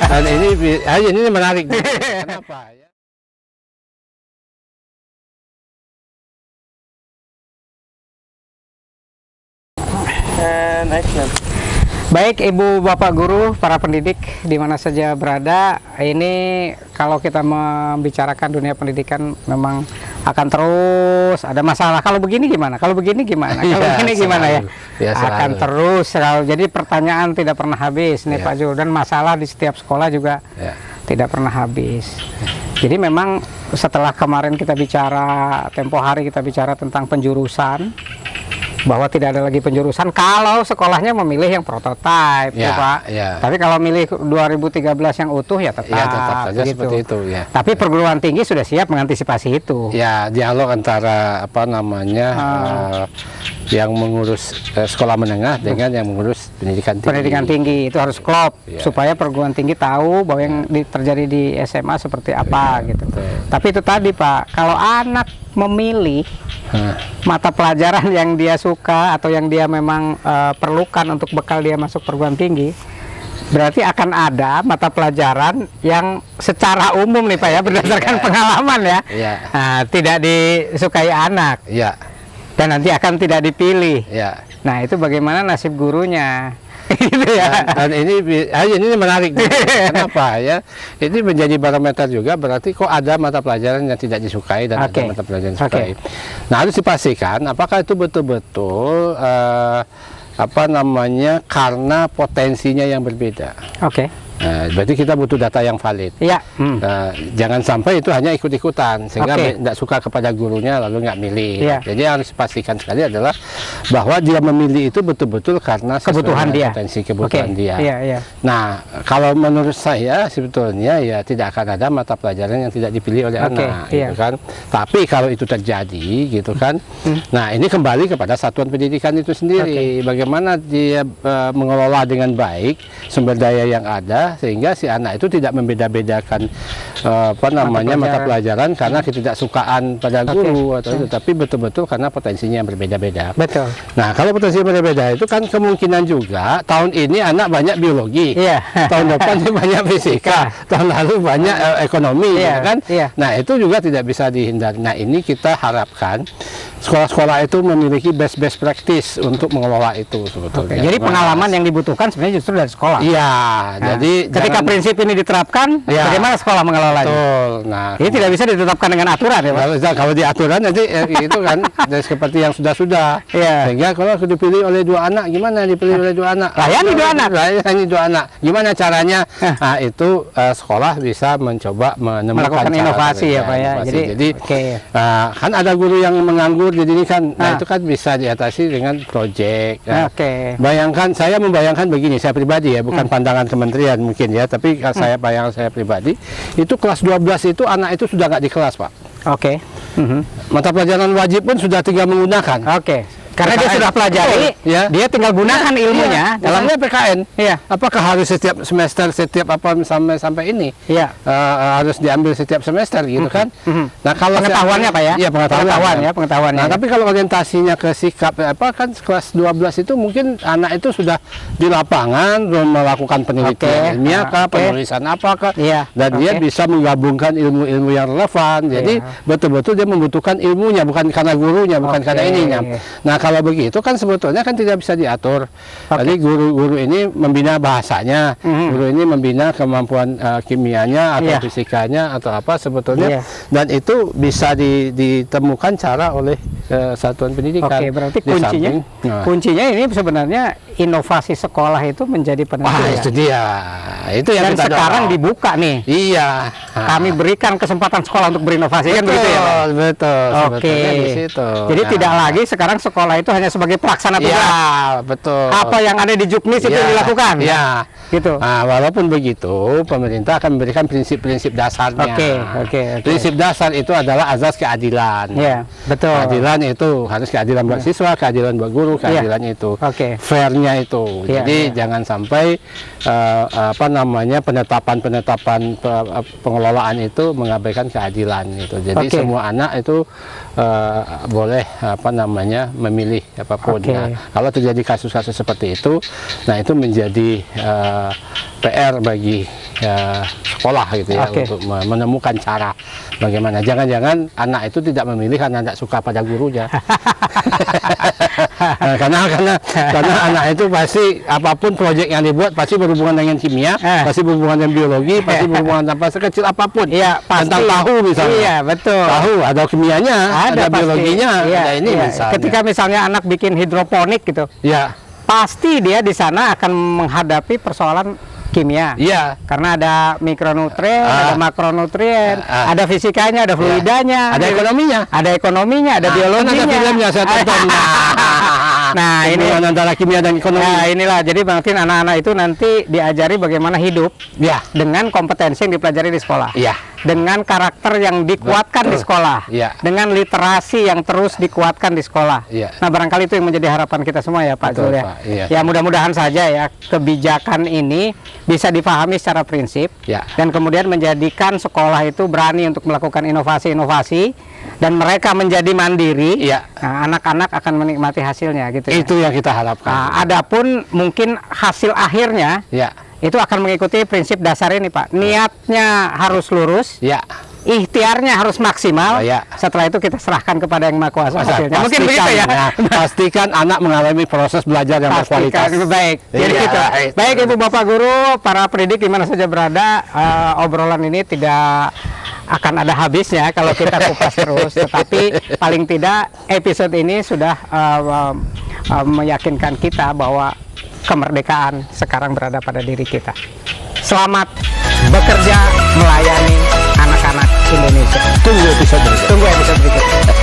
Dan ini menarik. Kenapa? Excellent. Baik Ibu Bapak Guru, para pendidik di mana saja berada, ini kalau kita membicarakan dunia pendidikan memang akan terus ada masalah. Kalau begini gimana? Kalau begini gimana? Kalau begini gimana ya? Akan terus selalu. Jadi pertanyaan tidak pernah habis nih Pak Jul, dan masalah di setiap sekolah juga tidak pernah habis. Jadi memang setelah kemarin kita bicara, tempo hari kita bicara tentang penjurusan, bahwa tidak ada lagi penjurusan kalau sekolahnya memilih yang prototipe, Pak. Tapi kalau milih 2013 yang utuh ya tetap saja gitu. Seperti itu ya. Tapi perguruan tinggi sudah siap mengantisipasi itu. Ya, dialog antara yang mengurus sekolah menengah dengan yang mengurus pendidikan tinggi. Pendidikan tinggi itu harus klop supaya perguruan tinggi tahu bahwa yang terjadi di SMA seperti apa gitu. Tapi itu tadi Pak, kalau anak memilih mata pelajaran yang dia suka atau yang dia memang perlukan untuk bekal dia masuk perguruan tinggi, berarti akan ada mata pelajaran yang secara umum nih Pak ya, berdasarkan pengalaman ya, tidak disukai anak, dan nanti akan tidak dipilih. Nah itu bagaimana nasib gurunya? Gitu ya. Dan ini menarik. Kenapa ya? Ini menjadi barometer juga, berarti kok ada mata pelajaran yang tidak disukai dan ada mata pelajaran yang disukai. Nah harus dipastikan apakah itu betul-betul karena potensinya yang berbeda. Nah, berarti kita butuh data yang valid. Jangan sampai itu hanya ikut-ikutan sehingga tidak suka kepada gurunya lalu nggak milih. Jadi yang harus dipastikan sekali adalah bahwa dia memilih itu betul-betul karena kebutuhan dia, potensi kebutuhan dia. Nah, kalau menurut saya sebetulnya ya tidak akan ada mata pelajaran yang tidak dipilih oleh anak, gitu kan. Tapi kalau itu terjadi, gitu kan. Nah, ini kembali kepada satuan pendidikan itu sendiri. Bagaimana dia mengelola dengan baik sumber daya yang ada, sehingga si anak itu tidak membeda-bedakan mata pelajaran karena ketidaksukaan pada guru atau itu, tapi betul-betul karena potensinya yang berbeda-beda. Betul. Nah, kalau potensi berbeda itu kan kemungkinan juga tahun ini anak banyak biologi, tahun depan banyak fisika, tahun lalu banyak ekonomi, kan? Nah, itu juga tidak bisa dihindari. Nah, ini kita harapkan sekolah-sekolah itu memiliki best practice untuk mengelola itu sebetulnya. Jadi pengalaman yang dibutuhkan sebenarnya justru dari sekolah. Jadi ketika prinsip ini diterapkan, bagaimana sekolah mengelolanya? Betul. Nah, ini tidak bisa ditetapkan dengan aturan ya Pak? Kalau di aturan nanti itu kan seperti yang sudah-sudah. Sehingga kalau dipilih oleh 2 anak, gimana dipilih oleh 2 anak? Layani 2 anak. Layani 2 anak. Gimana caranya? Nah, itu sekolah bisa mencoba menemukan inovasi ya Pak ya. Jadi kan ada guru yang menganggur, jadi ini kan, nah itu kan bisa diatasi dengan proyek. Bayangkan, saya membayangkan begini, saya pribadi ya, bukan pandangan kementerian mungkin ya, tapi saya bayangkan saya pribadi, itu kelas 12 itu anak itu sudah nggak di kelas Pak. Mata pelajaran wajib pun sudah tinggal menggunakan. Karena dia sudah pelajari, dia tinggal gunakan ilmunya dalamnya PKN. Apakah harus setiap semester, setiap sampai ini harus diambil setiap semester gitu kan? Nah, kalau pengetahuannya Pak ya? Iya, pengetahuannya. Nah, tapi kalau orientasinya ke sikap kan kelas 12 itu mungkin anak itu sudah di lapangan melakukan penelitian ilmiah penulisan apakah, dan dia bisa menggabungkan ilmu-ilmu yang relevan. Jadi betul-betul dia membutuhkan ilmunya, bukan karena gurunya, bukan karena ininya. Nah, kalau begitu kan sebetulnya kan tidak bisa diatur. Jadi guru-guru ini membina bahasanya, guru ini membina kemampuan kimianya atau fisikanya atau apa sebetulnya, dan itu bisa ditemukan cara oleh satuan pendidikan. Berarti kuncinya ini sebenarnya inovasi sekolah itu menjadi penentu. Itu dia. Itu yang dan sekarang dibuka nih. Kami berikan kesempatan sekolah untuk berinovasi, kan begitu ya Pak? Betul. Jadi tidak lagi sekarang sekolah itu hanya sebagai pelaksana tugas. Apa yang ada di Juknis itu dilakukan. Gitu. Nah, walaupun begitu, pemerintah akan memberikan prinsip-prinsip dasarnya. Prinsip dasar itu adalah azas keadilan. Keadilan itu harus keadilan buat siswa, keadilan buat guru, keadilan itu. Fairnya itu. Jadi jangan sampai penetapan pengelolaan itu mengabaikan keadilan gitu. Jadi semua anak itu boleh memilih apapun. Nah, kalau terjadi kasus-kasus seperti itu, nah itu menjadi PR bagi sekolah gitu ya, Oke. untuk menemukan cara bagaimana. Jangan-jangan anak itu tidak memilih karena tidak suka pada gurunya. Nah, karena anak itu pasti apapun proyek yang dibuat pasti berhubungan dengan kimia, pasti berhubungan dengan biologi, pasti berhubungan apa sekecil apapun. Iya, pasti. Tentang tahu misalnya. Iya, betul. Tahu ada kimianya, ada pasti. biologinya, Iya, ada ini iya. misalnya. Ketika misalnya anak bikin hidroponik gitu, Ya, pasti dia di sana akan menghadapi persoalan kimia. iya. Karena ada mikronutrien, ada makronutrien, ada fisikanya, ada fluidanya, Ada ekonominya. ada ekonominya, ada biologinya. Ada filmnya saya tonton. Nah, ini hubungan antara kimia dan ekonomi. Nah, inilah jadi mungkin anak-anak itu nanti diajari bagaimana hidup Ya, dengan kompetensi yang dipelajari di sekolah. iya. Dengan karakter yang dikuatkan di sekolah. Iya. Dengan literasi yang terus dikuatkan di sekolah. Iya. Nah, barangkali itu yang menjadi harapan kita semua ya, Pak Betul, Zul ya. Pak. Iya. Ya, mudah-mudahan saja ya kebijakan ini bisa difahami secara prinsip Ya. dan kemudian menjadikan sekolah itu berani untuk melakukan inovasi-inovasi dan mereka menjadi mandiri. Iya. Nah, anak-anak akan menikmati hasilnya gitu ya. Itu yang kita harapkan. Nah, adapun mungkin hasil akhirnya Ya, itu akan mengikuti prinsip dasar ini, Pak. Niatnya harus lurus, ya. ikhtiarnya harus maksimal. Oh, ya. Setelah itu kita serahkan kepada Yang Maha Kuasa hasilnya. Mungkin Pastikan, begitu ya. pastikan anak mengalami proses belajar yang berkualitas. Baik. Jadi Iya, gitu. baik. Baik, Ibu Bapak Guru, para pendidik di mana saja berada, obrolan ini tidak akan ada habisnya kalau kita kupas terus. Tetapi paling tidak episode ini sudah meyakinkan kita bahwa kemerdekaan sekarang berada pada diri kita. Selamat bekerja melayani anak-anak Indonesia. Tunggu episode berikutnya. Tunggu episode berikutnya.